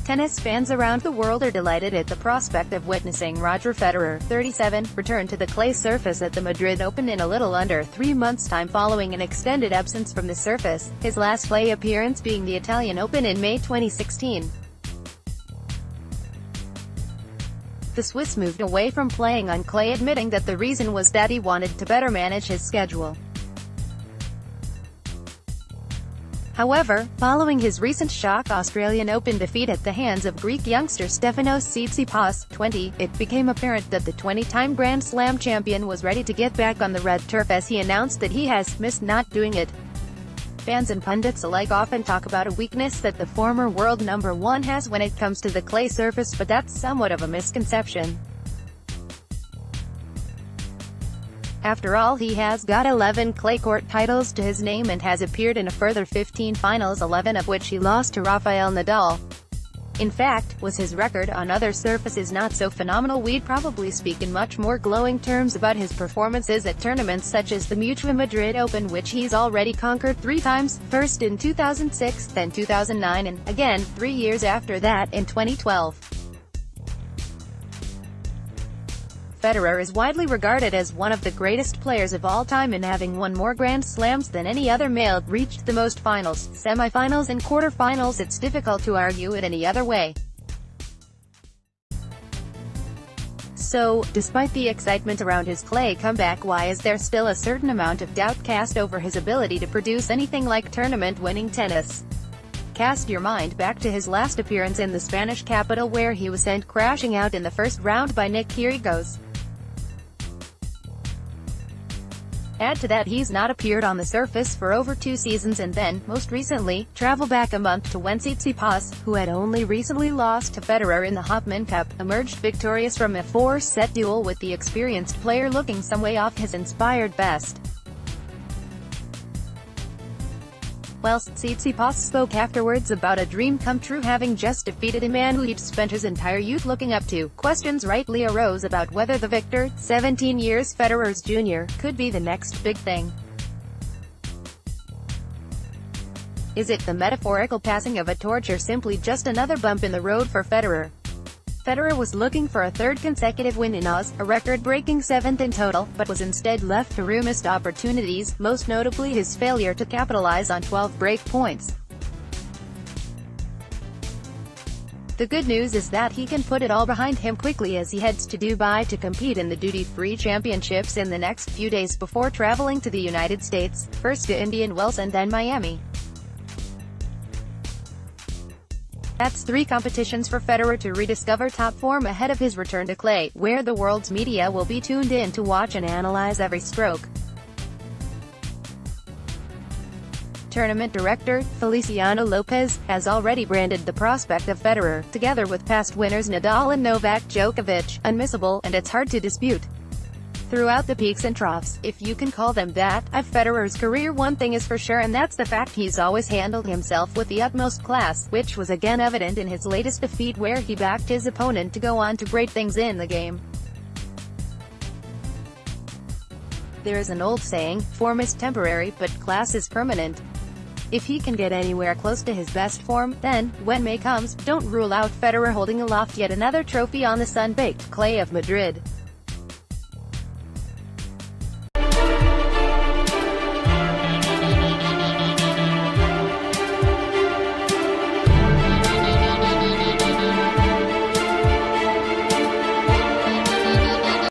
Tennis fans around the world are delighted at the prospect of witnessing Roger Federer, 37, return to the clay surface at the Madrid Open in a little under 3 months' time following an extended absence from the surface, his last clay appearance being the Italian Open in May 2016. The Swiss moved away from playing on clay, admitting that the reason was that he wanted to better manage his schedule. However, following his recent shock Australian Open defeat at the hands of Greek youngster Stefan, 20, it became apparent that the 20-time Grand Slam champion was ready to get back on the red turf, as he announced that he has missed not doing it. Fans and pundits alike often talk about a weakness that the former world number one has when it comes to the clay surface, but that's somewhat of a misconception. After all, he has got 11 clay court titles to his name and has appeared in a further 15 finals, 11 of which he lost to Rafael Nadal. In fact, was his record on other surfaces not so phenomenal, we'd probably speak in much more glowing terms about his performances at tournaments such as the Madrid Open, which he's already conquered 3 times, first in 2006, then 2009, and, again, 3 years after that, in 2012. Federer is widely regarded as one of the greatest players of all time, and having won more Grand Slams than any other male, reached the most finals, semi-finals and quarter-finals, it's difficult to argue it any other way. So, despite the excitement around his clay comeback, why is there still a certain amount of doubt cast over his ability to produce anything like tournament-winning tennis? Cast your mind back to his last appearance in the Spanish capital, where he was sent crashing out in the first round by Nick Kyrgios. Add to that he's not appeared on the surface for over 2 seasons, and then, most recently, travel back a month to when Tsitsipas, who had only recently lost to Federer in the Hopman Cup, emerged victorious from a 4-set duel with the experienced player looking some way off his inspired best. Whilst Tsitsipas spoke afterwards about a dream come true, having just defeated a man who he'd spent his entire youth looking up to, questions rightly arose about whether the victor, 17 years Federer's junior, could be the next big thing. Is it the metaphorical passing of a torch, or simply just another bump in the road for Federer? Federer was looking for a 3rd consecutive win in Oz, a record-breaking 7th in total, but was instead left to rue missed opportunities, most notably his failure to capitalize on 12 break points. The good news is that he can put it all behind him quickly as he heads to Dubai to compete in the duty-free championships in the next few days before traveling to the United States, first to Indian Wells and then Miami. That's 3 competitions for Federer to rediscover top form ahead of his return to clay, where the world's media will be tuned in to watch and analyze every stroke. Tournament director, Feliciano Lopez, has already branded the prospect of Federer, together with past winners Nadal and Novak Djokovic, unmissable, and it's hard to dispute. Throughout the peaks and troughs, if you can call them that, of Federer's career, one thing is for sure, and that's the fact he's always handled himself with the utmost class, which was again evident in his latest defeat, where he backed his opponent to go on to great things in the game. There is an old saying, form is temporary, but class is permanent. If he can get anywhere close to his best form, then, when May comes, don't rule out Federer holding aloft yet another trophy on the sun-baked clay of Madrid.